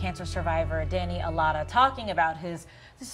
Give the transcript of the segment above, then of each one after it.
cancer survivor, Danny Alata, talking about this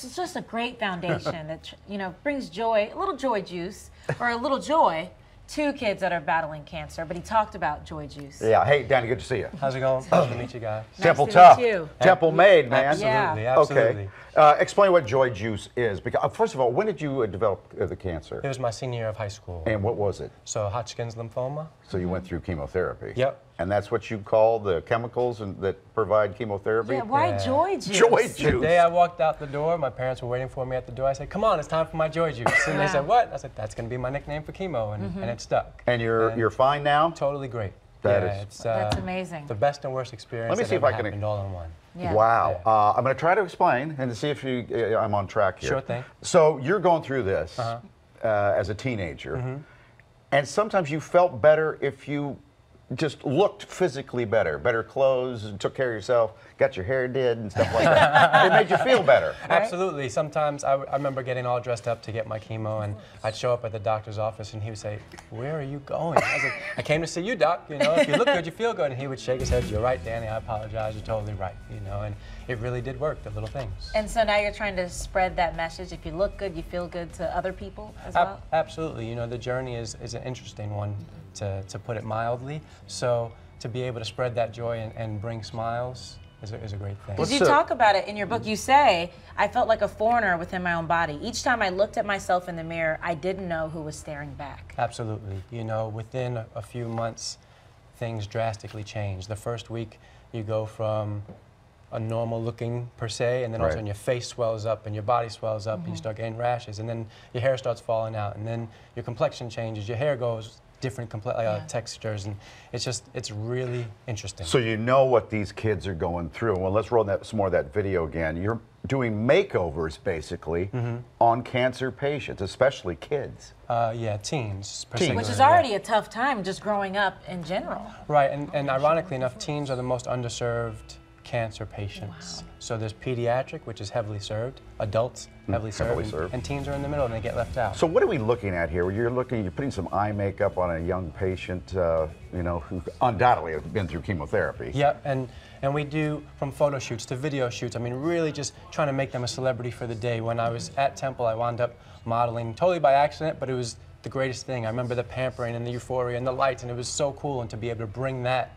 is just a great foundation that, you know, brings joy, a little joy juice, or a little joy to kids that are battling cancer, but he talked about joy juice. Yeah, hey, Danny, good to see you. How's it going? Nice to meet you guys. Temple Nice tough. to meet you. Temple made, man. Absolutely, Yeah. absolutely. Okay. Explain what joy juice is. Because first of all, when did you develop the cancer? It was my senior year of high school. And what was it? So Hodgkin's lymphoma. So you went through chemotherapy. Yep. And that's what you call the chemicals that provide chemotherapy? Yeah, why joy juice? Joy juice. The day I walked out the door, my parents were waiting for me at the door. I said, "Come on, it's time for my joy juice." And they said, "What?" I said, "That's going to be my nickname for chemo," and it stuck. And you're fine now? Totally great. It's that's amazing. The best and worst experience. Let me see if I can happened all in one. Yeah. Wow. I'm going to try to explain and see if I'm on track here. Sure thing. So you're going through this as a teenager, and sometimes you felt better if you just looked physically better, better clothes, and took care of yourself, got your hair did and stuff like that. It made you feel better. Right? Absolutely. Sometimes I remember getting all dressed up to get my chemo, and I'd show up at the doctor's office, and he would say, "Where are you going?" I was like, "I came to see you, doc. You know, if you look good, you feel good." And he would shake his head, "You're right, Danny. I apologize. You're totally right." You know, and it really did work. The little things. And so now you're trying to spread that message. If you look good, you feel good to other people as well? Absolutely. You know, the journey is an interesting one, to put it mildly. So to be able to spread that joy and bring smiles is a great thing. Because you talk about it in your book. You say, "I felt like a foreigner within my own body. Each time I looked at myself in the mirror, I didn't know who was staring back." Absolutely. You know, within a few months, things drastically change. The first week, you go from a normal looking per se, and then all of a sudden your face swells up and your body swells up and you start getting rashes, and then your hair starts falling out, and then your complexion changes, your hair goes different textures, and it's really interesting. So you know what these kids are going through. Well, let's roll some more of that video again. You're doing makeovers, basically, on cancer patients, especially kids. Yeah, teens. Which is already a tough time just growing up in general. Right, and ironically enough, teens are the most underserved cancer patients. Wow. So there's pediatric, which is heavily served, adults heavily served, and teens are in the middle and they get left out. So what are we looking at here? You're putting some eye makeup on a young patient, you know, who undoubtedly has been through chemotherapy. Yep, and we do from photo shoots to video shoots. I mean, really just trying to make them a celebrity for the day. When I was at Temple, I wound up modeling totally by accident, but it was the greatest thing. I remember the pampering and the euphoria and the lights, and it was so cool, and to be able to bring that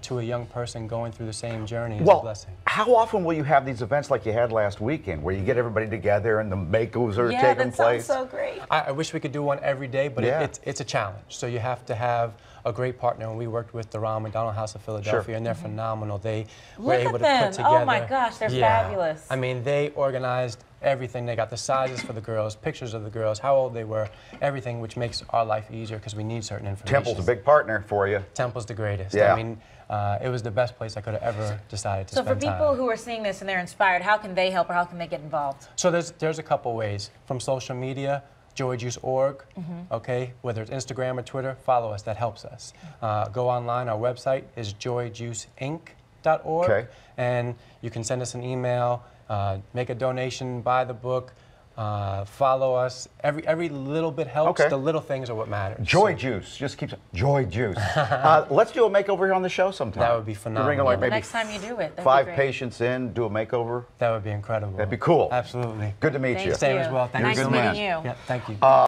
to a young person going through the same journey is a blessing. How often will you have these events like you had last weekend, where you get everybody together and the makeovers are taking Yeah, that place? sounds so great. I wish we could do one every day, but it's a challenge. So you have to have a great partner, and we worked with the Ronald McDonald House of Philadelphia, and they're phenomenal. They were able to put together. Oh my gosh, they're fabulous. I mean, they organized everything. They got the sizes for the girls, pictures of the girls, how old they were, everything, which makes our life easier because we need certain information. Temple's a big partner for you. Temple's the greatest. Yeah. I mean, it was the best place I could have ever decided to spend time. So for people who are seeing this and they're inspired, how can they help or how can they get involved? So there's a couple ways. From social media, joyjuice.org, okay? Whether it's Instagram or Twitter, follow us, that helps us. Go online, our website is joyjuiceinc.org, and you can send us an email, make a donation, buy the book, follow us. Every little bit helps. The little things are what matter. Joy Juice, just keeps Joy Juice. Let's do a makeover here on the show sometime. That would be phenomenal. Like the next time you do it, that'd 5 be great. patients in, do a makeover. That would be incredible. That'd be cool. Absolutely. Good to meet you. Same as well. Thank nice you so meeting much. you. Yeah, thank you.